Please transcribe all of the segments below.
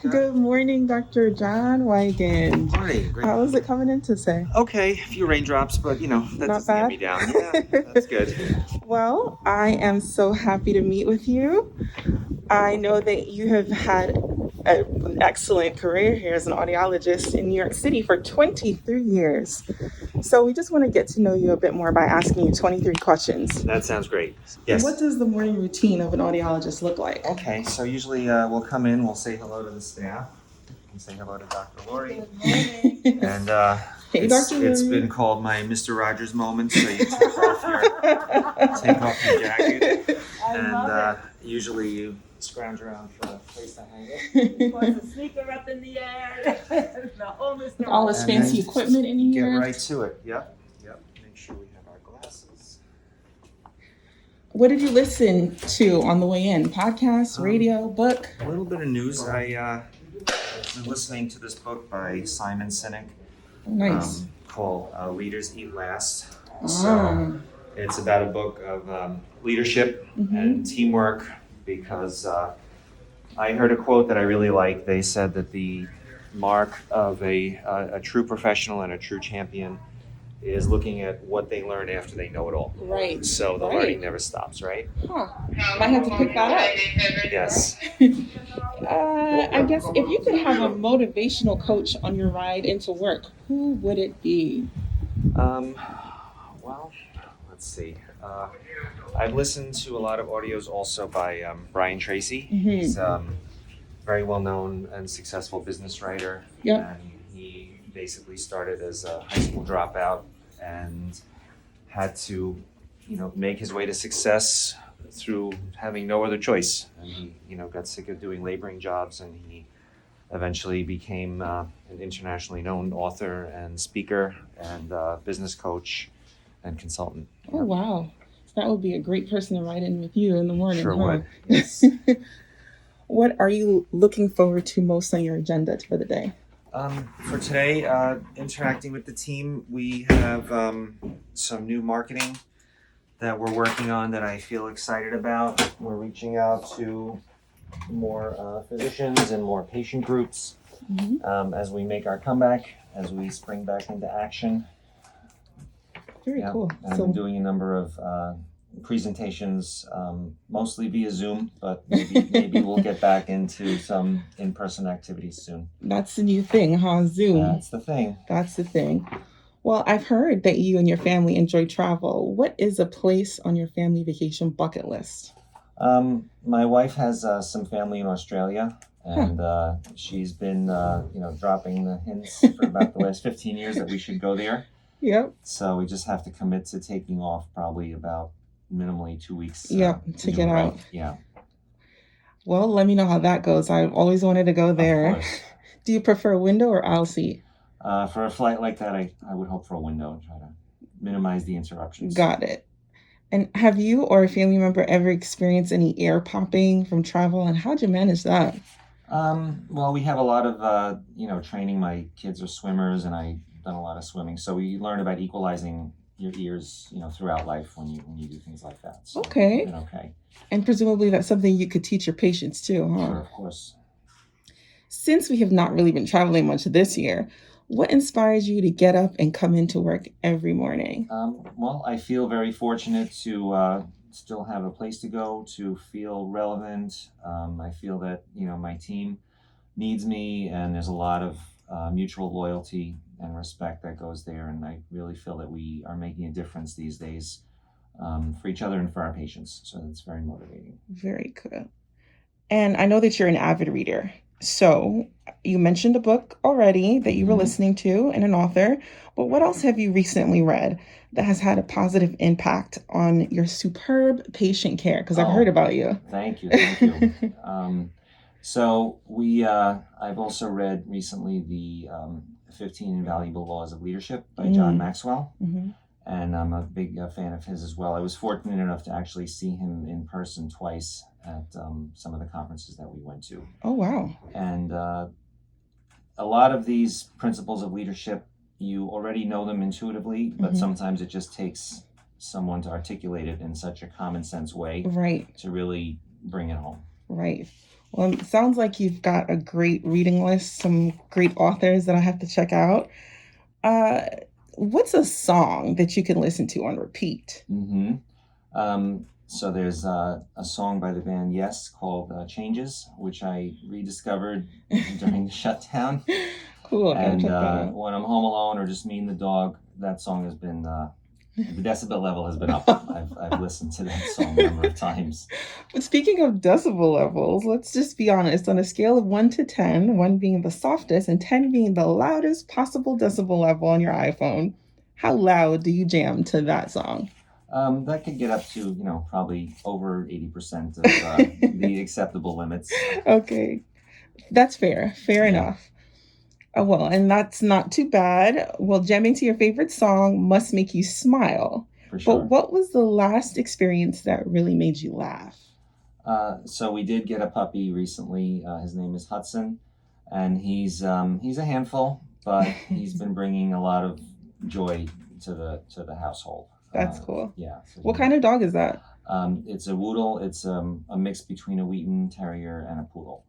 Jessica. Good morning, Dr. John Weigand. Morning. Great. How is it coming in today? Okay, a few raindrops, but that Not doesn't get bad. me down. Yeah, that's good. Well, I am so happy to meet with you. I know that you have had an excellent career here as an audiologist in New York City for 23 years. So we just want to get to know you a bit more by asking you 23 questions. That sounds great. Yes. What does the morning routine of an audiologist look like? Okay, so usually we'll come in, we'll say hello to the staff, and say hello to Dr. Lori. And Hey, it's Dr. Lori. been called my Mr. Rogers moment. So you take off your jacket, and usually you scrounge around for a place to hang it. He wants a sneaker up in the air. The whole Mr. All this And fancy then equipment in Get here. right to it. Yep. Make sure we have our glasses. What did you listen to on the way in? Podcast, radio, book? A little bit of news. I've been listening to this book by Simon Sinek. Nice. Called Leaders Eat Last. Ah. So it's about a book of leadership and teamwork because I heard a quote that I really like. They said that the mark of a true professional and a true champion is looking at what they learn after they know it all. Right. So the Right. learning never stops, right? Huh. Might have to pick that up. Yes. I guess if you could have a motivational coach on your ride into work, who would it be? Well, let's see. I've listened to a lot of audios also by Brian Tracy. He's very well known and successful business writer. Yep. And he basically started as a high school dropout and had to, make his way to success through having no other choice. And he, got sick of doing laboring jobs, and he eventually became an internationally known author and speaker and business coach and consultant. Oh, wow. That would be a great person to ride in with you in the morning. Sure huh? would. Yes. What are you looking forward to most on your agenda for the day? For today, interacting with the team, we have some new marketing that we're working on that I feel excited about. We're reaching out to more physicians and more patient groups as we make our comeback, as we spring back into action. Very cool. And I've been doing a number of presentations, mostly via Zoom, but maybe we'll get back into some in-person activities soon. That's the new thing, huh? Zoom. That's the thing. That's the thing. Well, I've heard that you and your family enjoy travel. What is a place on your family vacation bucket list? My wife has some family in Australia, and she's been, dropping the hints for about the last 15 years that we should go there. Yep. So we just have to commit to taking off probably about minimally 2 weeks. To get out. Yeah. Well, let me know how that goes. I've always wanted to go there. Of course. Do you prefer window or aisle seat? For a flight like that, I would hope for a window and try to minimize the interruptions. Got it. And have you or a family member ever experienced any ear popping from travel, and how'd you manage that? Well, we have a lot of, training. My kids are swimmers, and I've done a lot of swimming. So we learn about equalizing your ears, throughout life when you do things like that. So Okay. it's been okay. And presumably that's something you could teach your patients too, huh? Sure, of course. Since we have not really been traveling much this year, what inspires you to get up and come into work every morning? Well, I feel very fortunate to still have a place to go, to feel relevant. I feel that, my team needs me, and there's a lot of mutual loyalty and respect that goes there. And I really feel that we are making a difference these days for each other and for our patients. So it's very motivating. Very cool. And I know that you're an avid reader. So you mentioned a book already that you were listening to and an author, but what else have you recently read that has had a positive impact on your superb patient care? Because I've heard about you. Thank you. So I've also read recently the 15 Invaluable Laws of Leadership by John Maxwell. And I'm a big fan of his as well. I was fortunate enough to actually see him in person twice at some of the conferences that we went to. Oh, wow. And a lot of these principles of leadership, you already know them intuitively, but sometimes it just takes someone to articulate it in such a common sense way Right. to really bring it home. Right. Well, it sounds like you've got a great reading list, some great authors that I have to check out. Uh, what's a song that you can listen to on repeat? Mm-hmm. So there's a song by the band Yes called Changes, which I rediscovered during the shutdown. Cool, I gotta And check that out. when I'm home alone or just me and the dog, that song has been, the decibel level has been up. I've listened to that song a number of times. But speaking of decibel levels, let's just be honest. On a scale of 1 to 10, 1 being the softest and 10 being the loudest possible decibel level on your iPhone, how loud do you jam to that song? That could get up to, probably over 80% of the acceptable limits. Okay, that's fair. Fair Yeah. enough. Well, and that's not too bad. Well, jamming to your favorite song must make you smile. For But sure. what was the last experience that really made you laugh? So we did get a puppy recently. His name is Hudson, and he's a handful, but he's been bringing a lot of joy to the household. That's cool. Yeah. So What kind of dog is that? It's a Woodle. It's a mix between a Wheaten Terrier and a Poodle.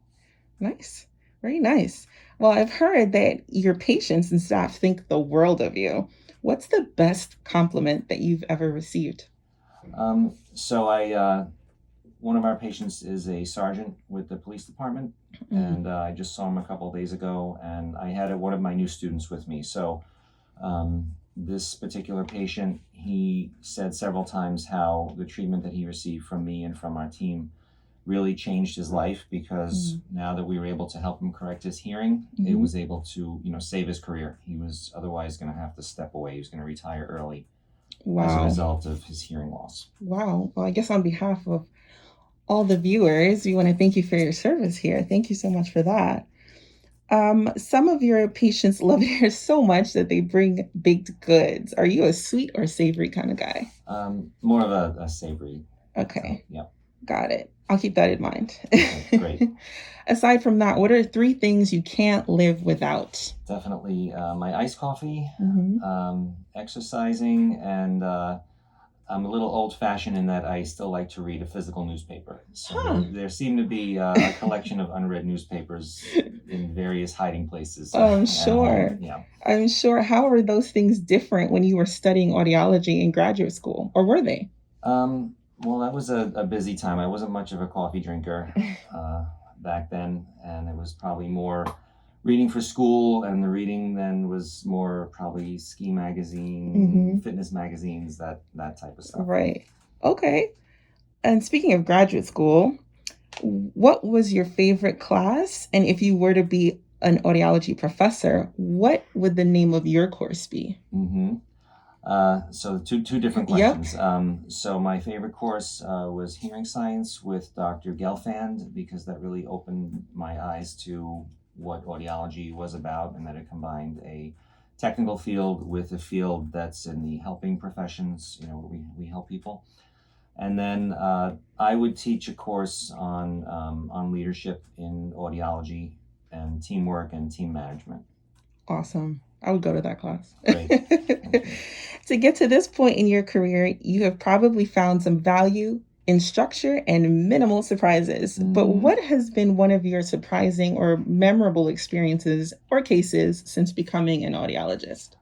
Nice. Very nice. Well, I've heard that your patients and staff think the world of you. What's the best compliment that you've ever received? So one of our patients is a sergeant with the police department, and I just saw him a couple of days ago, and I had one of my new students with me. So this particular patient, he said several times how the treatment that he received from me and from our team really changed his life, because now that we were able to help him correct his hearing, it was able to, save his career. He was otherwise going to have to step away. He was going to retire early as a Wow. result of his hearing loss. Wow. Well, I guess on behalf of all the viewers, we want to thank you for your service here. Thank you so much for that. Some of your patients love your hair so much that they bring baked goods. Are you a sweet or savory kind of guy? More of a savory. Okay. So, yeah. Got it. I'll keep that in mind. Okay, great. Aside from that, what are 3 things you can't live without? Definitely my iced coffee, Mm-hmm. exercising, and I'm a little old-fashioned in that I still like to read a physical newspaper. So there seem to be a collection of unread newspapers in various hiding places. Oh, at sure. home. Yeah. I'm sure. How are those things different when you were studying audiology in graduate school, or were they? Well, that was a busy time. I wasn't much of a coffee drinker back then, and it was probably more reading for school, and the reading then was more probably ski magazine, fitness magazines, that type of stuff. Right. Okay. And speaking of graduate school, what was your favorite class? And if you were to be an audiology professor, what would the name of your course be? So two different questions. So my favorite course was hearing science with Dr. Gelfand, because that really opened my eyes to what audiology was about, and that it combined a technical field with a field that's in the helping professions, where we help people. And then I would teach a course on leadership in audiology and teamwork and team management. Awesome. I would go to that class. Great. To get to this point in your career, you have probably found some value in structure and minimal surprises. But what has been one of your surprising or memorable experiences or cases since becoming an audiologist?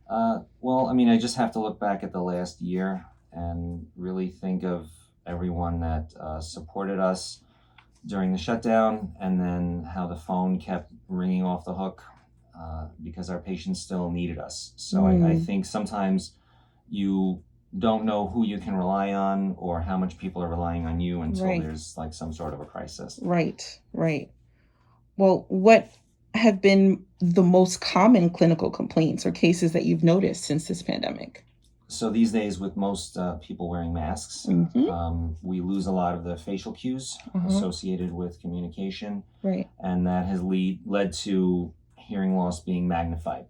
Well, I just have to look back at the last year and really think of everyone that supported us during the shutdown, and then how the phone kept ringing off the hook because our patients still needed us. So I think sometimes you don't know who you can rely on or how much people are relying on you until there's like some sort of a crisis. Right. Well, what have been the most common clinical complaints or cases that you've noticed since this pandemic? So these days, with most people wearing masks, we lose a lot of the facial cues associated with communication. Right. And that has led to hearing loss being magnified.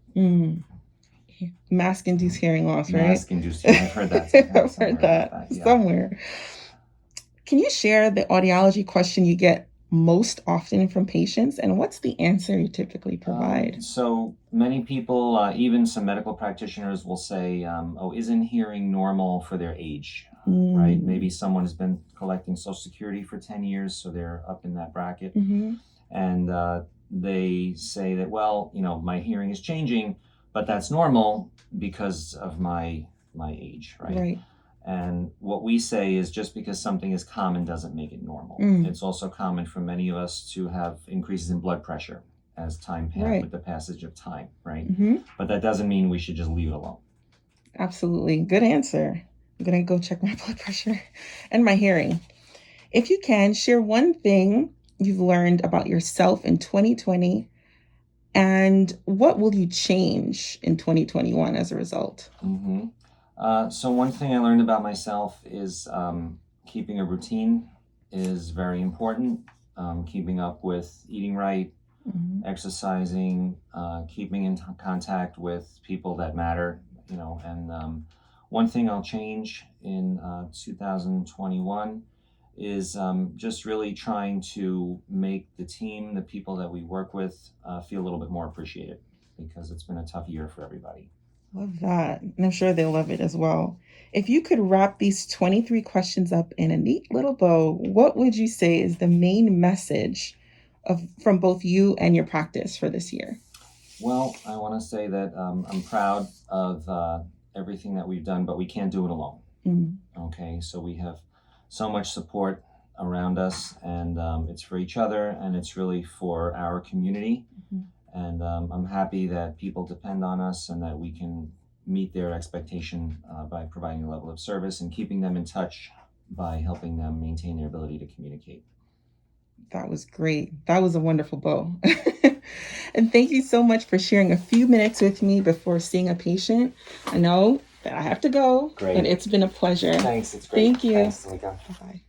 Mask-induced hearing loss, right? Mask-induced hearing. I've heard that. I've heard that somewhere. Can you share the audiology question you get most often from patients, and what's the answer you typically provide? So many people, even some medical practitioners, will say, "Oh, isn't hearing normal for their age?" Right? Maybe someone has been collecting Social Security for 10 years, so they're up in that bracket, and they say that, well, my hearing is changing, but that's normal because of my age, right? Right. And what we say is just because something is common doesn't make it normal. It's also common for many of us to have increases in blood pressure as time Right. with the passage of time, right? But that doesn't mean we should just leave it alone. Absolutely. Good answer. I'm going to go check my blood pressure and my hearing. If you can, share one thing you've learned about yourself in 2020, and what will you change in 2021 as a result? So one thing I learned about myself is keeping a routine is very important. Keeping up with eating right, exercising, keeping in contact with people that matter, and one thing I'll change in 2021 is just really trying to make the team, the people that we work with, feel a little bit more appreciated, because it's been a tough year for everybody. Love that. And I'm sure they'll love it as well. If you could wrap these 23 questions up in a neat little bow, what would you say is the main message from both you and your practice for this year? Well, I want to say that I'm proud of everything that we've done, but we can't do it alone. Okay, so we have so much support around us, and it's for each other, and it's really for our community. And I'm happy that people depend on us and that we can meet their expectation by providing a level of service and keeping them in touch by helping them maintain their ability to communicate. That was great. That was a wonderful bow. And thank you so much for sharing a few minutes with me before seeing a patient. I know that I have to go, Great. but it's been a pleasure. Thanks. It's great. Thank you. Thanks, Tamika. Bye-bye.